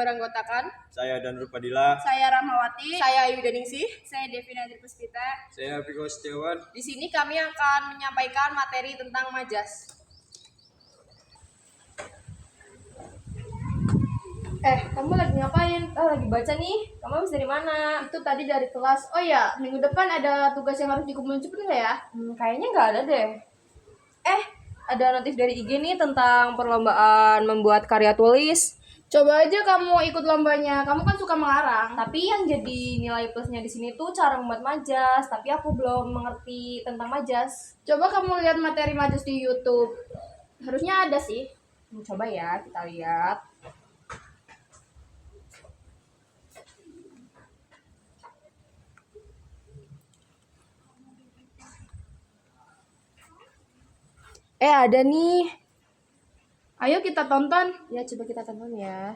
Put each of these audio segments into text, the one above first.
beranggotakan Saya Danur Padilla. Saya Rahmawati. saya Ayu Deningsih. Saya Devina Puspita. Saya Viko Setiawan. Di sini kami akan menyampaikan materi tentang majas. Kamu lagi ngapain? Lagi baca nih. Kamu habis dari mana? Itu tadi dari kelas. Oh ya, minggu depan ada tugas yang harus dikumpulin cepet nggak ya? Kayaknya nggak ada deh. Ada notif dari IG nih tentang perlombaan membuat karya tulis. Coba aja kamu ikut lombanya. Kamu kan suka mengarang. Tapi yang jadi nilai plusnya di sini tuh cara membuat majas. Tapi aku belum mengerti tentang majas. Coba kamu lihat materi majas di YouTube. Harusnya ada sih. Coba ya, kita lihat. Ada nih. Ayo kita tonton. Ya, coba kita tonton ya.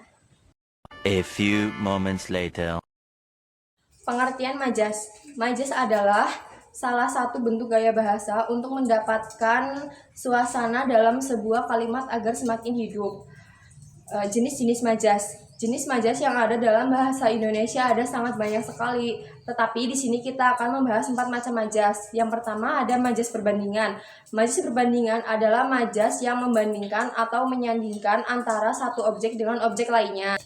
A few moments later. Pengertian majas. Majas adalah salah satu bentuk gaya bahasa untuk mendapatkan suasana dalam sebuah kalimat agar semakin hidup. Jenis-jenis majas. Jenis majas yang ada dalam bahasa Indonesia ada sangat banyak sekali. Tetapi di sini kita akan membahas 4 macam majas. Yang pertama ada majas perbandingan. Majas perbandingan adalah majas yang membandingkan atau menyandingkan antara satu objek dengan objek lainnya.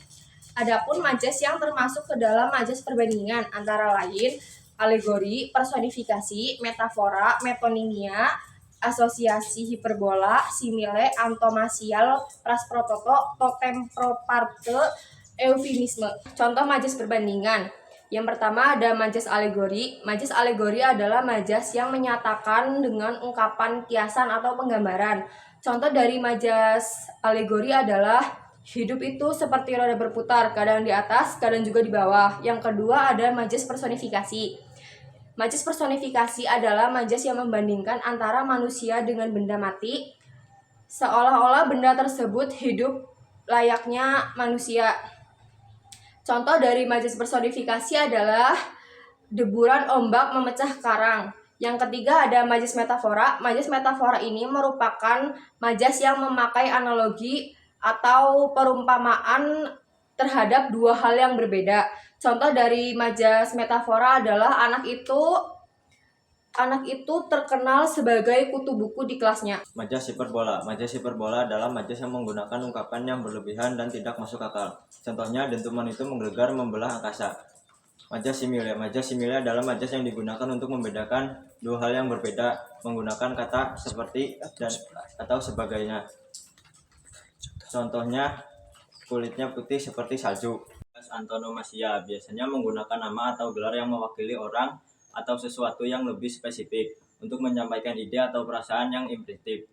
Adapun majas yang termasuk ke dalam majas perbandingan antara lain alegori, personifikasi, metafora, metonimia, asosiasi hiperbola, simile, antomasial, prasprototo, totemproparte, eufemisme. Contoh majas perbandingan. Yang pertama ada majas alegori. Majas alegori adalah majas yang menyatakan dengan ungkapan kiasan atau penggambaran. Contoh dari majas alegori adalah hidup itu seperti roda berputar, kadang di atas, kadang juga di bawah. Yang kedua ada majas personifikasi. Majas personifikasi adalah majas yang membandingkan antara manusia dengan benda mati, seolah-olah benda tersebut hidup layaknya manusia. Contoh dari majas personifikasi adalah deburan ombak memecah karang. Yang ketiga ada majas metafora. Majas metafora ini merupakan majas yang memakai analogi atau perumpamaan terhadap dua hal yang berbeda. Contoh dari majas metafora adalah anak itu terkenal sebagai kutu buku di kelasnya. Majas hiperbola. Majas hiperbola adalah majas yang menggunakan ungkapan yang berlebihan dan tidak masuk akal. Contohnya, dentuman itu menggelegar membelah angkasa. Majas simile. Majas simile adalah majas yang digunakan untuk membedakan dua hal yang berbeda menggunakan kata seperti dan atau sebagainya. Contohnya, kulitnya putih seperti salju. Antonomasia biasanya menggunakan nama atau gelar yang mewakili orang atau sesuatu yang lebih spesifik untuk menyampaikan ide atau perasaan yang implisit.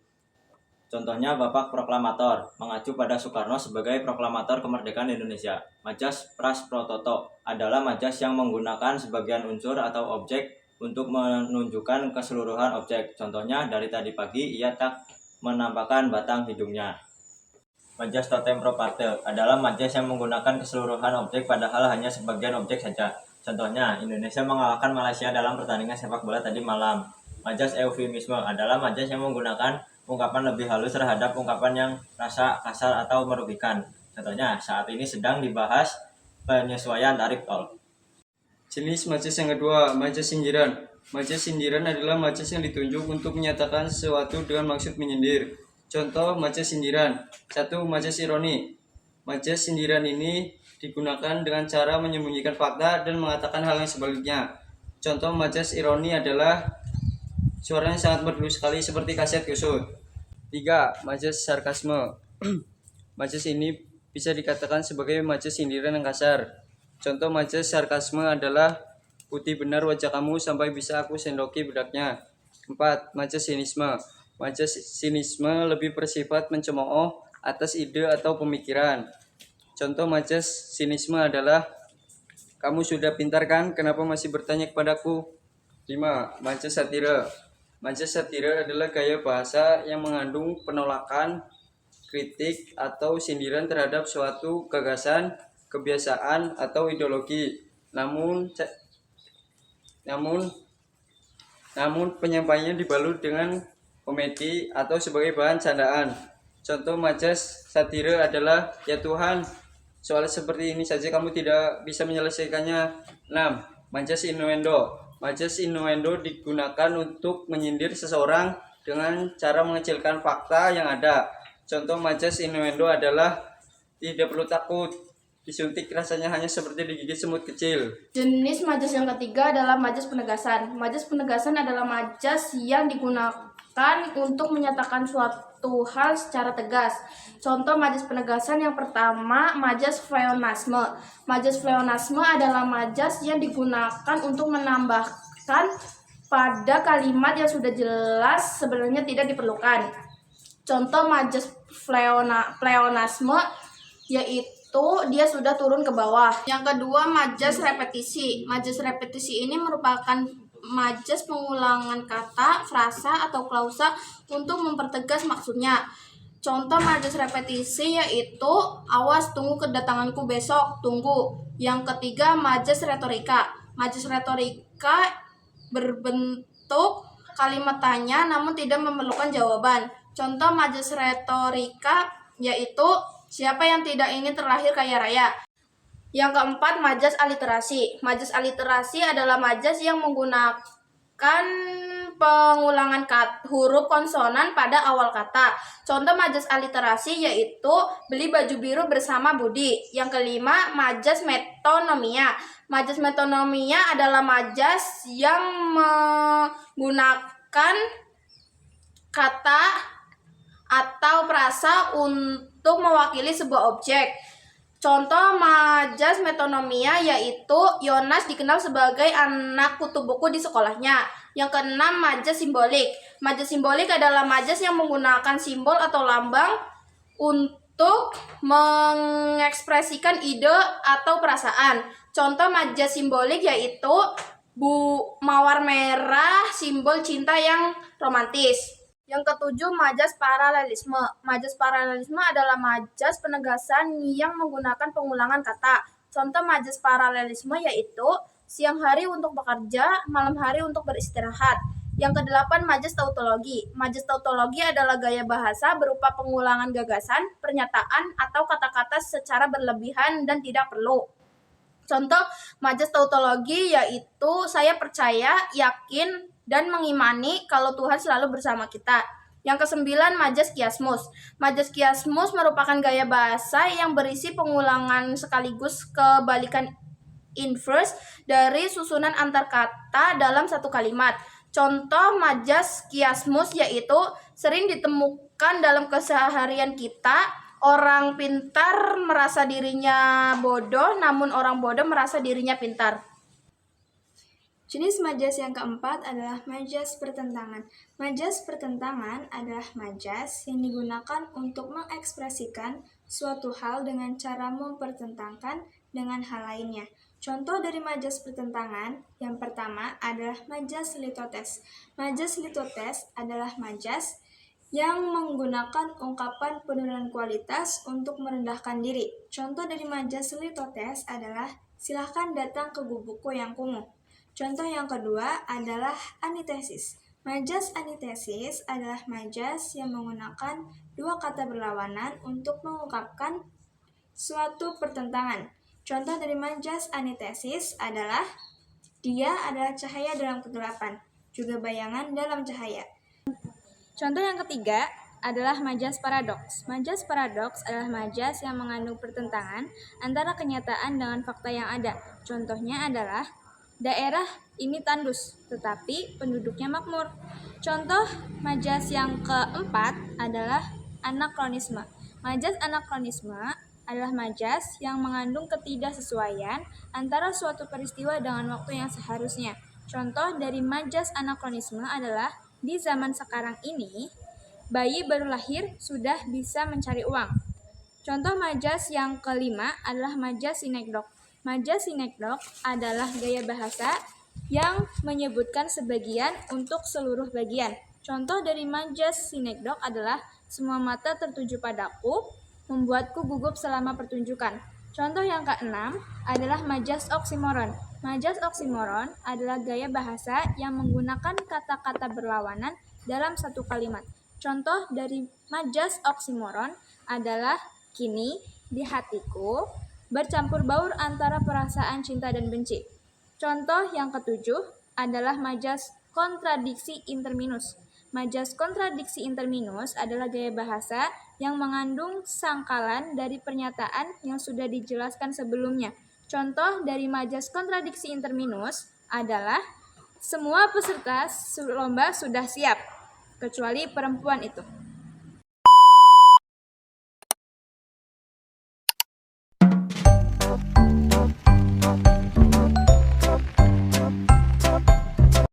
Contohnya Bapak Proklamator, mengacu pada Soekarno sebagai proklamator kemerdekaan Indonesia. Majas prasprototo adalah majas yang menggunakan sebagian unsur atau objek untuk menunjukkan keseluruhan objek. Contohnya, dari tadi pagi ia tak menampakkan batang hidungnya. Majas totemproparte adalah majas yang menggunakan keseluruhan objek padahal hanya sebagian objek saja. Contohnya, Indonesia mengalahkan Malaysia dalam pertandingan sepak bola tadi malam. Majas eufemisme adalah majas yang menggunakan ungkapan lebih halus terhadap ungkapan yang rasa kasar atau merugikan. Contohnya, saat ini sedang dibahas penyesuaian tarif tol. Jenis majas yang kedua, majas sindiran. Majas sindiran adalah majas yang ditunjuk untuk menyatakan sesuatu dengan maksud menyindir. Contoh majas sindiran. 1. Majas ironi. Majas sindiran ini digunakan dengan cara menyembunyikan fakta dan mengatakan hal yang sebaliknya. Contoh majas ironi adalah suaranya sangat merdu sekali seperti kaset kusut. 3. Majas sarkasme. Majas ini bisa dikatakan sebagai majas sindiran yang kasar. Contoh majas sarkasme adalah putih benar wajah kamu sampai bisa aku sendoki bedaknya. 4. Majas sinisme. Majas sinisme lebih bersifat mencemooh atas ide atau pemikiran. Contoh majas sinisme adalah kamu sudah pintar kan? Kenapa masih bertanya kepadaku? 5. Majas satire. Majas satire adalah gaya bahasa yang mengandung penolakan, kritik, atau sindiran terhadap suatu gagasan, kebiasaan, atau ideologi. Namun penyampaiannya dibalut dengan komedi atau sebagai bahan candaan. Contoh majas satire adalah, ya Tuhan, Soal seperti ini saja kamu tidak bisa menyelesaikannya. 6. Majas innuendo. Majas innuendo digunakan untuk menyindir seseorang dengan cara mengecilkan fakta yang ada. Contoh majas innuendo adalah tidak perlu takut, disuntik rasanya hanya seperti digigit semut kecil. Jenis majas yang ketiga adalah majas penegasan. Majas penegasan adalah majas yang digunakan untuk menyatakan suatu hal secara tegas. Contoh majas penegasan yang pertama, majas pleonasme. Majas pleonasme adalah majas yang digunakan untuk menambahkan pada kalimat yang sudah jelas sebenarnya tidak diperlukan. Contoh majas pleonasme yaitu dia sudah turun ke bawah. Yang kedua, majas repetisi. Majas repetisi ini merupakan majas pengulangan kata, frasa, atau klausa untuk mempertegas maksudnya. Contoh majas repetisi yaitu awas tunggu kedatanganku besok, tunggu. Yang ketiga, majas retorika. Majas retorika berbentuk kalimat tanya namun tidak memerlukan jawaban. Contoh majas retorika yaitu siapa yang tidak ingin terlahir kaya raya. Yang keempat, majas aliterasi. Majas aliterasi adalah majas yang menggunakan pengulangan huruf konsonan pada awal kata. Contoh majas aliterasi yaitu beli baju biru bersama Budi. Yang kelima, majas metonomia. Majas metonomia adalah majas yang menggunakan kata atau frasa untuk mewakili sebuah objek. Contoh majas metonomia yaitu Yonas dikenal sebagai anak kutu buku di sekolahnya. Yang keenam, majas simbolik. Majas simbolik adalah majas yang menggunakan simbol atau lambang untuk mengekspresikan ide atau perasaan. Contoh majas simbolik yaitu mawar merah, simbol cinta yang romantis. Yang ketujuh, majas paralelisme. Majas paralelisme adalah majas penegasan yang menggunakan pengulangan kata. Contoh majas paralelisme yaitu siang hari untuk bekerja, malam hari untuk beristirahat. Yang kedelapan, majas tautologi. Majas tautologi adalah gaya bahasa berupa pengulangan gagasan, pernyataan, atau kata-kata secara berlebihan dan tidak perlu. Contoh majas tautologi yaitu saya percaya, yakin, dan mengimani kalau Tuhan selalu bersama kita. Yang kesembilan, majas kiasmus. Majas kiasmus merupakan gaya bahasa yang berisi pengulangan sekaligus kebalikan inverse dari susunan antar kata dalam satu kalimat. Contoh majas kiasmus yaitu sering ditemukan dalam keseharian kita. Orang pintar merasa dirinya bodoh, namun orang bodoh merasa dirinya pintar. Jenis majas yang keempat adalah majas pertentangan. Majas pertentangan adalah majas yang digunakan untuk mengekspresikan suatu hal dengan cara mempertentangkan dengan hal lainnya. Contoh dari majas pertentangan, yang pertama adalah majas litotes. Majas litotes adalah majas yang menggunakan ungkapan penurunan kualitas untuk merendahkan diri. Contoh dari majas litotes adalah silahkan datang ke buku yang kumuh. Contoh yang kedua adalah anitesis. Majas anitesis adalah majas yang menggunakan dua kata berlawanan untuk mengungkapkan suatu pertentangan. Contoh dari majas anitesis adalah dia adalah cahaya dalam kegelapan, juga bayangan dalam cahaya. Contoh yang ketiga adalah majas paradoks. Majas paradoks adalah majas yang mengandung pertentangan antara kenyataan dengan fakta yang ada. Contohnya adalah daerah ini tandus, tetapi penduduknya makmur. Contoh majas yang keempat adalah anakronisme. Majas anakronisme adalah majas yang mengandung ketidaksesuaian antara suatu peristiwa dengan waktu yang seharusnya. Contoh dari majas anakronisme adalah di zaman sekarang ini, bayi baru lahir sudah bisa mencari uang. Contoh majas yang kelima adalah majas sinekdok. Majas sinekdok adalah gaya bahasa yang menyebutkan sebagian untuk seluruh bagian. Contoh dari majas sinekdok adalah semua mata tertuju padaku, membuatku gugup selama pertunjukan. Contoh yang keenam adalah majas oksimoron. Majas oksimoron adalah gaya bahasa yang menggunakan kata-kata berlawanan dalam satu kalimat. Contoh dari majas oksimoron adalah kini di hatiku bercampur baur antara perasaan cinta dan benci. Contoh yang ketujuh adalah majas kontradiksi interminus. Majas kontradiksi interminus adalah gaya bahasa yang mengandung sangkalan dari pernyataan yang sudah dijelaskan sebelumnya. Contoh dari majas kontradiksi interminus adalah semua peserta lomba sudah siap, kecuali perempuan itu.